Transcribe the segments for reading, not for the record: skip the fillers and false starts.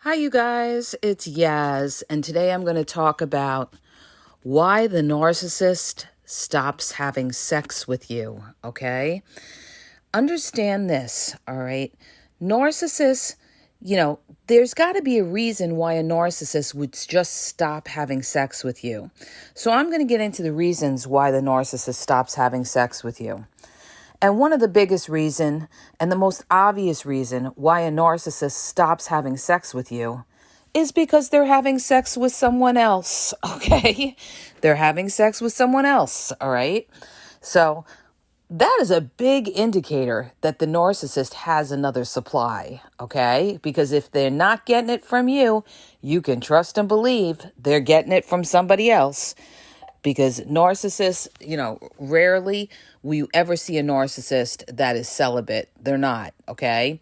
Hi, you guys. It's Yaz, and today I'm going to talk about why the narcissist stops having sex with you, okay? Understand this, all right? Narcissists, there's got to be a reason why a narcissist would just stop having sex with you. So I'm going to get into the reasons why the narcissist stops having sex with you. And one of the biggest reason and the most obvious reason why a narcissist stops having sex with you is because they're having sex with someone else, okay? They're having sex with someone else, all right? So that is a big indicator that the narcissist has another supply, okay? Because if they're not getting it from you, you can trust and believe they're getting it from somebody else. Because narcissists, rarely will you ever see a narcissist that is celibate. They're not, okay?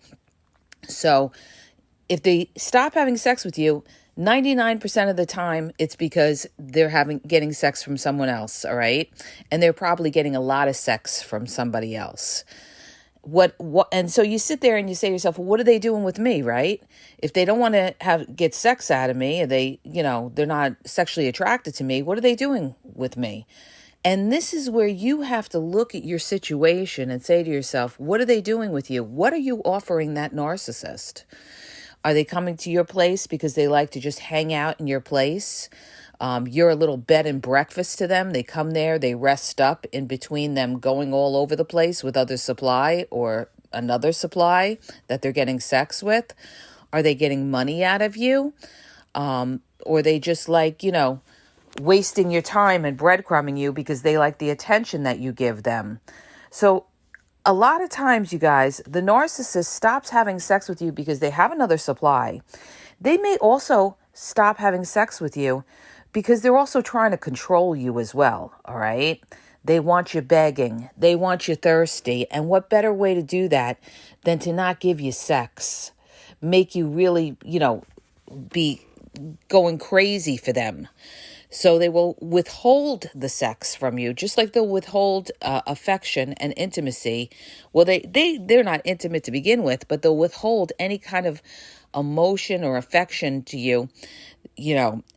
So if they stop having sex with you, 99% of the time, it's because they're getting sex from someone else, all right? And they're probably getting a lot of sex from somebody else. And so you sit there and you say to yourself, well, what are they doing with me, right? If they don't want to get sex out of me, they're not sexually attracted to me, what are they doing with me? And this is where you have to look at your situation and say to yourself, what are they doing with you? What are you offering that narcissist? Are they coming to your place because they like to just hang out in your place? You're a little bed and breakfast to them. They come there, they rest up in between them going all over the place with other supply or another supply that they're getting sex with. Are they getting money out of you? Or they just wasting your time and breadcrumbing you because they like the attention that you give them. So a lot of times, you guys, the narcissist stops having sex with you because they have another supply. They may also stop having sex with you because they're also trying to control you as well, all right? They want you begging. They want you thirsty. And what better way to do that than to not give you sex? Make you really, be going crazy for them. So they will withhold the sex from you, just like they'll withhold affection and intimacy. Well, they're not intimate to begin with, but they'll withhold any kind of emotion or affection to you,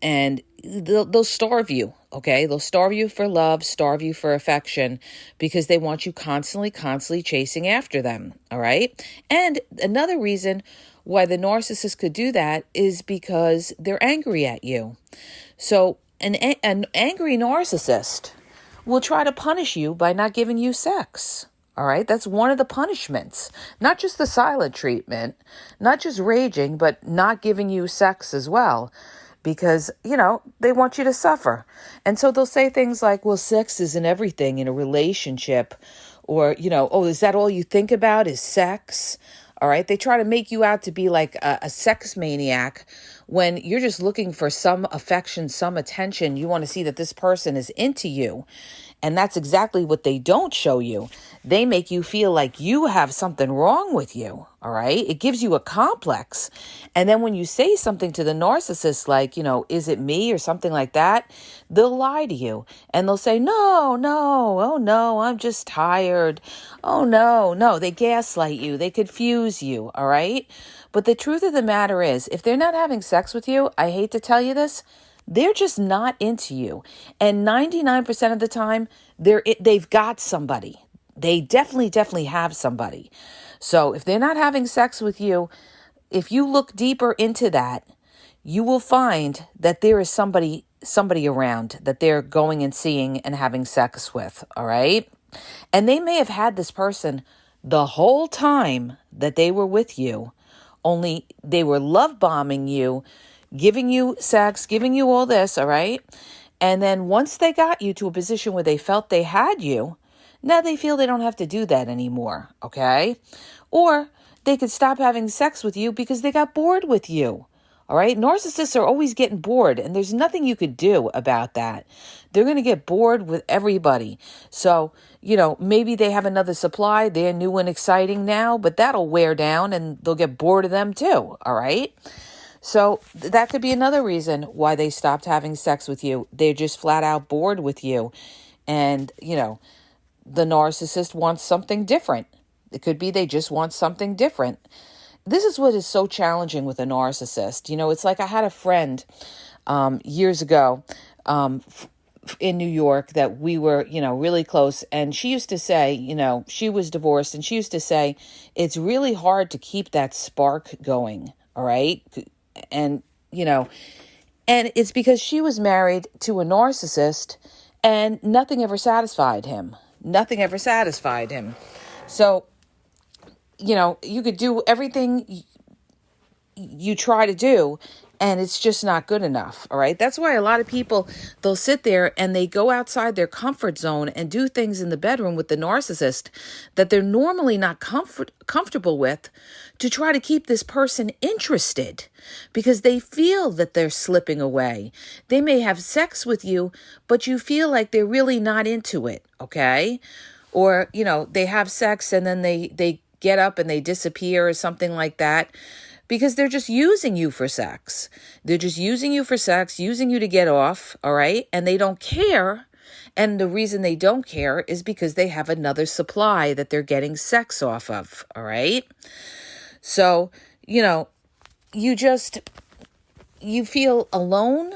and they'll starve you, okay? They'll starve you for love, starve you for affection, because they want you constantly chasing after them, all right? And another reason why the narcissist could do that is because they're angry at you. So an angry narcissist will try to punish you by not giving you sex. All right, that's one of the punishments. Not just the silent treatment, not just raging, but not giving you sex as well. Because, they want you to suffer. And so they'll say things like, well, sex isn't everything in a relationship. Or, oh, is that all you think about is sex? All right, they try to make you out to be like a sex maniac when you're just looking for some affection, some attention. You want to see that this person is into you. And that's exactly what they don't show you. They make you feel like you have something wrong with you, all right? It gives you a complex. And then when you say something to the narcissist like, is it me or something like that, they'll lie to you. And they'll say, no, oh no, I'm just tired. Oh no, they gaslight you. They confuse you, all right? But the truth of the matter is, if they're not having sex with you, I hate to tell you this, they're just not into you. And 99% of the time, they've got somebody. They definitely have somebody. So if they're not having sex with you, if you look deeper into that, you will find that there is somebody around that they're going and seeing and having sex with, all right? And they may have had this person the whole time that they were with you, only they were love bombing you, giving you sex, giving you all this, all right? And then once they got you to a position where they felt they had you, now they feel they don't have to do that anymore, okay? Or they could stop having sex with you because they got bored with you, all right? Narcissists are always getting bored, and there's nothing you could do about that. They're going to get bored with everybody. So, maybe they have another supply. They're new and exciting now, but that'll wear down, and they'll get bored of them too, all right? So that could be another reason why they stopped having sex with you. They're just flat out bored with you. And, the narcissist wants something different. It could be they just want something different. this is what is so challenging with a narcissist. It's like I had a friend years ago in New York that we were, really close. And she used to say, she was divorced, and she used to say, it's really hard to keep that spark going. All right. And, and it's because she was married to a narcissist and nothing ever satisfied him. Nothing ever satisfied him. So, you could do everything you try to do, and it's just not good enough. All right. That's why a lot of people, they'll sit there and they go outside their comfort zone and do things in the bedroom with the narcissist that they're normally not comfortable with, to try to keep this person interested, because they feel that they're slipping away. They may have sex with you, but you feel like they're really not into it. Okay. Or, they have sex and then they get up and they disappear or something like that, because they're just using you for sex. They're just using you for sex, using you to get off, all right? And they don't care. And the reason they don't care is because they have another supply that they're getting sex off of, all right? So, you feel alone.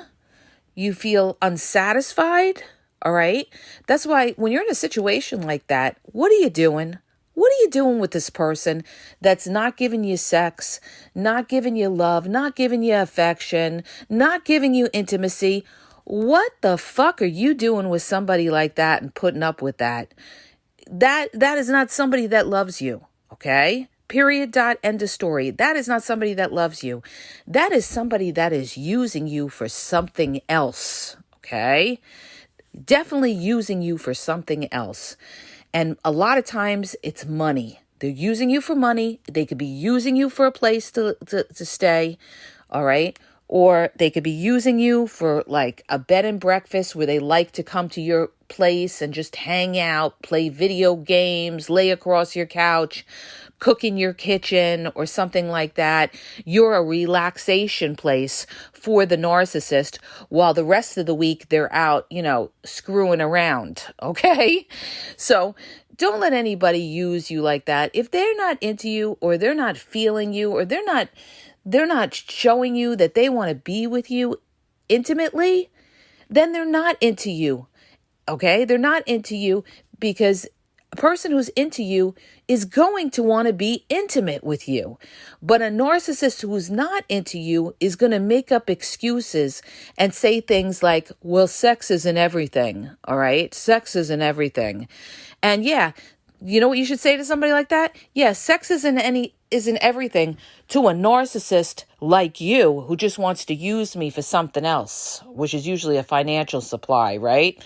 You feel unsatisfied, all right? That's why when you're in a situation like that, what are you doing? What are you doing with this person that's not giving you sex, not giving you love, not giving you affection, not giving you intimacy? What the fuck are you doing with somebody like that and putting up with that? That is not somebody that loves you, okay? Period, dot, end of story. That is not somebody that loves you. That is somebody that is using you for something else, okay? Definitely using you for something else. And a lot of times it's money. They're using you for money. They could be using you for a place to stay. All right. Or they could be using you for like a bed and breakfast where they like to come to your place and just hang out, play video games, lay across your couch, cook in your kitchen or something like that. You're a relaxation place for the narcissist while the rest of the week they're out, screwing around. Okay. So don't let anybody use you like that. If they're not into you, or they're not feeling you, or they're not showing you that they want to be with you intimately, then they're not into you. Okay. They're not into you, because a person who's into you is going to want to be intimate with you. But a narcissist who's not into you is going to make up excuses and say things like, well, sex isn't everything. All right. Sex isn't everything. And yeah, you know what you should say to somebody like that? Yeah, sex isn't everything to a narcissist like you who just wants to use me for something else, which is usually a financial supply, right?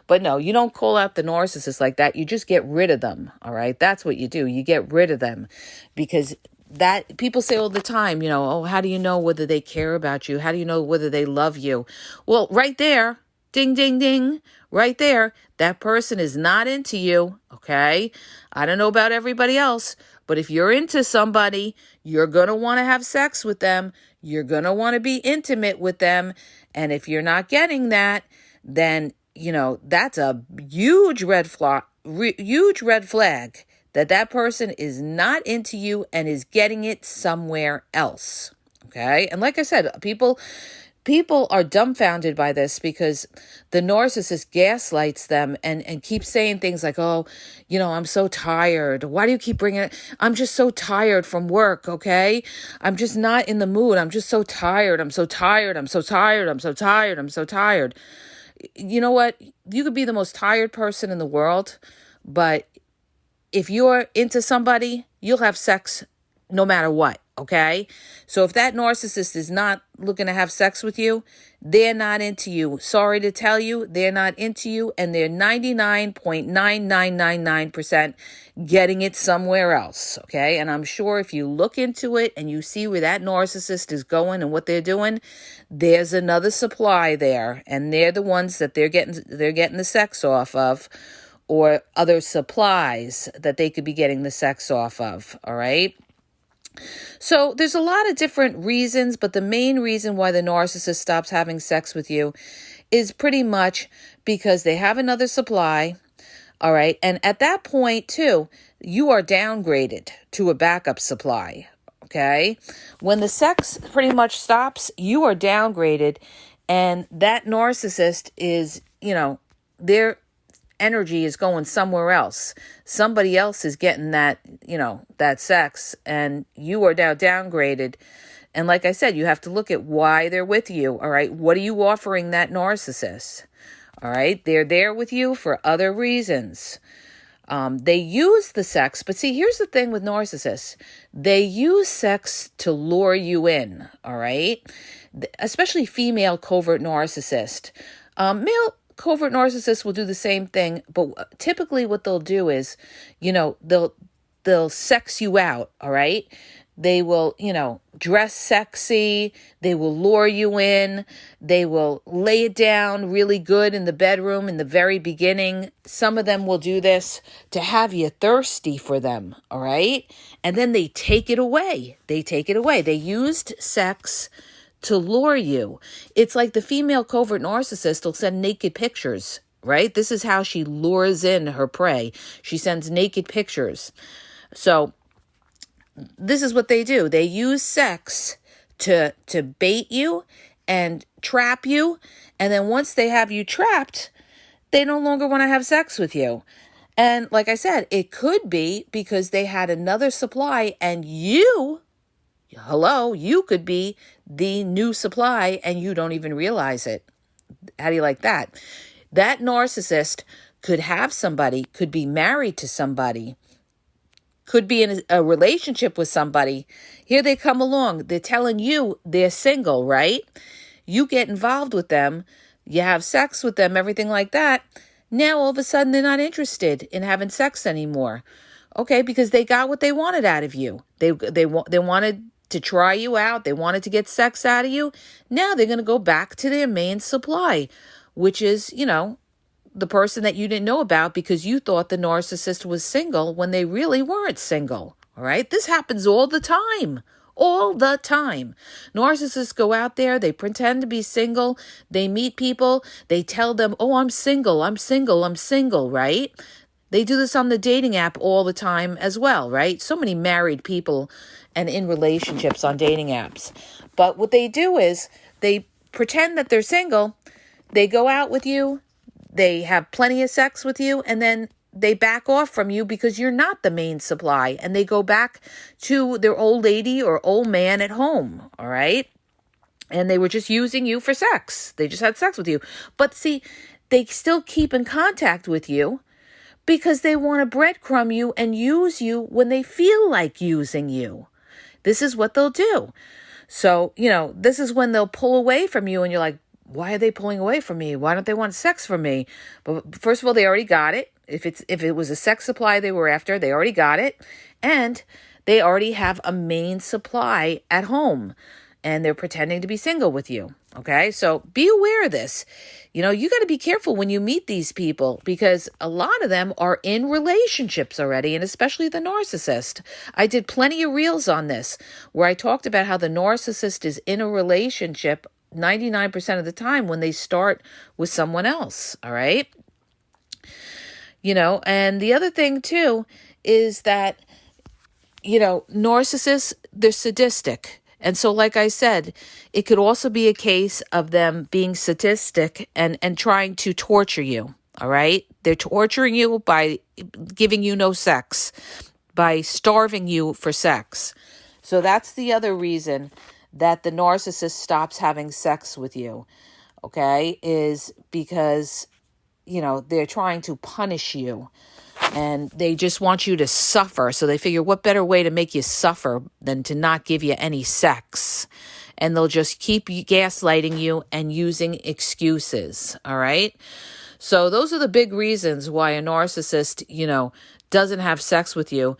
But no, you don't call out the narcissist like that. You just get rid of them. All right. That's what you do. You get rid of them, because that people say all the time, oh, how do you know whether they care about you? How do you know whether they love you? Well, right there, ding, ding, ding, right there, that person is not into you. Okay. I don't know about everybody else, but if you're into somebody, you're going to want to have sex with them. You're going to want to be intimate with them. And if you're not getting that, then that's a huge red flag that person is not into you and is getting it somewhere else. Okay. And like I said, people are dumbfounded by this, because the narcissist gaslights them and keeps saying things like, oh, I'm so tired. Why do you keep bringing it? I'm just so tired from work. Okay. I'm just not in the mood. I'm just so tired. I'm so tired. I'm so tired. I'm so tired. I'm so tired. You know what? You could be the most tired person in the world, but if you're into somebody, you'll have sex no matter what. Okay. So if that narcissist is not looking to have sex with you, they're not into you. Sorry to tell you, they're not into you, and they're 99.9999% getting it somewhere else. Okay. And I'm sure if you look into it and you see where that narcissist is going and what they're doing, there's another supply there, and they're the ones that they're getting the sex off of, or other supplies that they could be getting the sex off of. All right. So there's a lot of different reasons, but the main reason why the narcissist stops having sex with you is pretty much because they have another supply. All right. And at that point too, you are downgraded to a backup supply. okay? When the sex pretty much stops, you are downgraded, and that narcissist is, their energy is going somewhere else. Somebody else is getting that, that sex, and you are now downgraded. And like I said, you have to look at why they're with you, all right? What are you offering that narcissist? All right, they're there with you for other reasons. They use the sex, but see, here's the thing with narcissists. They use sex to lure you in, all right? Especially female covert narcissist. Male covert narcissists will do the same thing, but typically what they'll do is, they'll sex you out, all right? They will, dress sexy. They will lure you in. They will lay it down really good in the bedroom in the very beginning. Some of them will do this to have you thirsty for them, all right? And then they take it away. They used sex to lure you. It's like the female covert narcissist will send naked pictures, right? This is how she lures in her prey. She sends naked pictures. So this is what they do. They use sex to bait you and trap you. And then once they have you trapped, they no longer want to have sex with you. And like I said, it could be because they had another supply and you could be the new supply and you don't even realize it. How do you like that? That narcissist could have somebody, could be married to somebody, could be in a relationship with somebody. Here they come along. They're telling you they're single, right? You get involved with them. You have sex with them, everything like that. Now, all of a sudden, they're not interested in having sex anymore. Okay, because they got what they wanted out of you. They wanted to try you out. They wanted to get sex out of you. Now they're going to go back to their main supply, which is, the person that you didn't know about because you thought the narcissist was single when they really weren't single. All right. This happens all the time. All the time. Narcissists go out there. They pretend to be single. They meet people. They tell them, oh, I'm single, right? They do this on the dating app all the time as well, right? So many married people and in relationships on dating apps. But what they do is they pretend that they're single. They go out with you. They have plenty of sex with you, and then they back off from you because you're not the main supply, and they go back to their old lady or old man at home, all right? And they were just using you for sex. They just had sex with you. But see, they still keep in contact with you because they want to breadcrumb you and use you when they feel like using you. This is what they'll do. So, this is when they'll pull away from you, and you're like, why are they pulling away from me? Why don't they want sex from me? But first of all, they already got it. If it was a sex supply they were after, they already got it. And they already have a main supply at home. And they're pretending to be single with you. Okay? So be aware of this. You got to be careful when you meet these people because a lot of them are in relationships already, and especially the narcissist. I did plenty of reels on this where I talked about how the narcissist is in a relationship 99% of the time when they start with someone else, all right? And the other thing too is that, narcissists, they're sadistic. And so, like I said, it could also be a case of them being sadistic and trying to torture you, all right? They're torturing you by giving you no sex, by starving you for sex. So that's the other reason that the narcissist stops having sex with you, okay, is because, they're trying to punish you and they just want you to suffer. So they figure what better way to make you suffer than to not give you any sex. And they'll just keep gaslighting you and using excuses, all right? So those are the big reasons why a narcissist, doesn't have sex with you.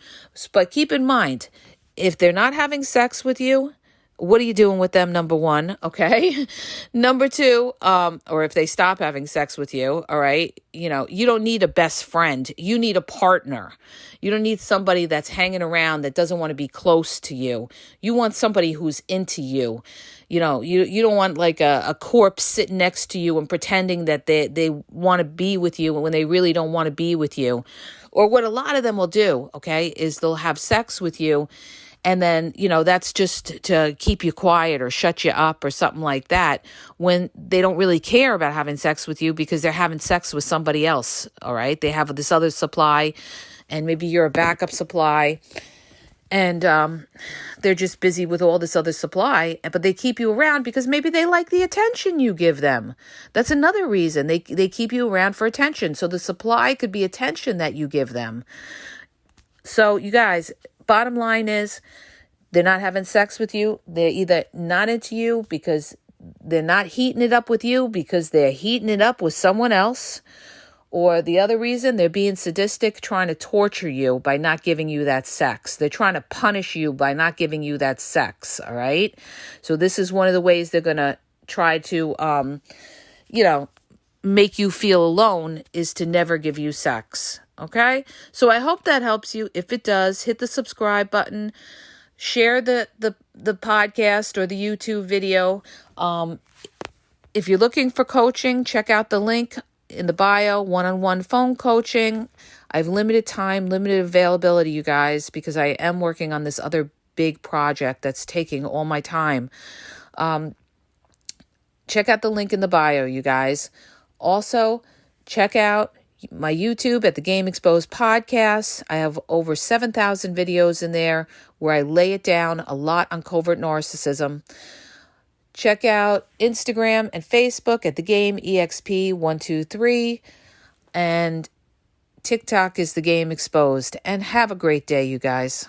But keep in mind, if they're not having sex with you, what are you doing with them, number one, okay? Number two, or if they stop having sex with you, all right, you don't need a best friend. You need a partner. You don't need somebody that's hanging around that doesn't want to be close to you. You want somebody who's into you. You don't want like a corpse sitting next to you and pretending that they want to be with you when they really don't want to be with you. Or what a lot of them will do, okay, is they'll have sex with you And then, that's just to keep you quiet or shut you up or something like that, when they don't really care about having sex with you because they're having sex with somebody else. All right. They have this other supply, and maybe you're a backup supply, and they're just busy with all this other supply, but they keep you around because maybe they like the attention you give them. That's another reason. They keep you around for attention. So the supply could be attention that you give them. So you guys, bottom line is, they're not having sex with you. They're either not into you because they're not heating it up with you because they're heating it up with someone else. Or the other reason, they're being sadistic, trying to torture you by not giving you that sex. They're trying to punish you by not giving you that sex, all right? So this is one of the ways they're going to try to, make you feel alone, is to never give you sex, okay? So I hope that helps you. If it does, hit the subscribe button. Share the podcast or the YouTube video. If you're looking for coaching, check out the link in the bio, one-on-one phone coaching. I have limited time, limited availability, you guys, because I am working on this other big project that's taking all my time. Check out the link in the bio, you guys. Also, check out my YouTube at the Game Exposed Podcast. I have over 7,000 videos in there where I lay it down a lot on covert narcissism. Check out Instagram and Facebook at the Game EXP123, and TikTok is the Game Exposed. And have a great day, you guys.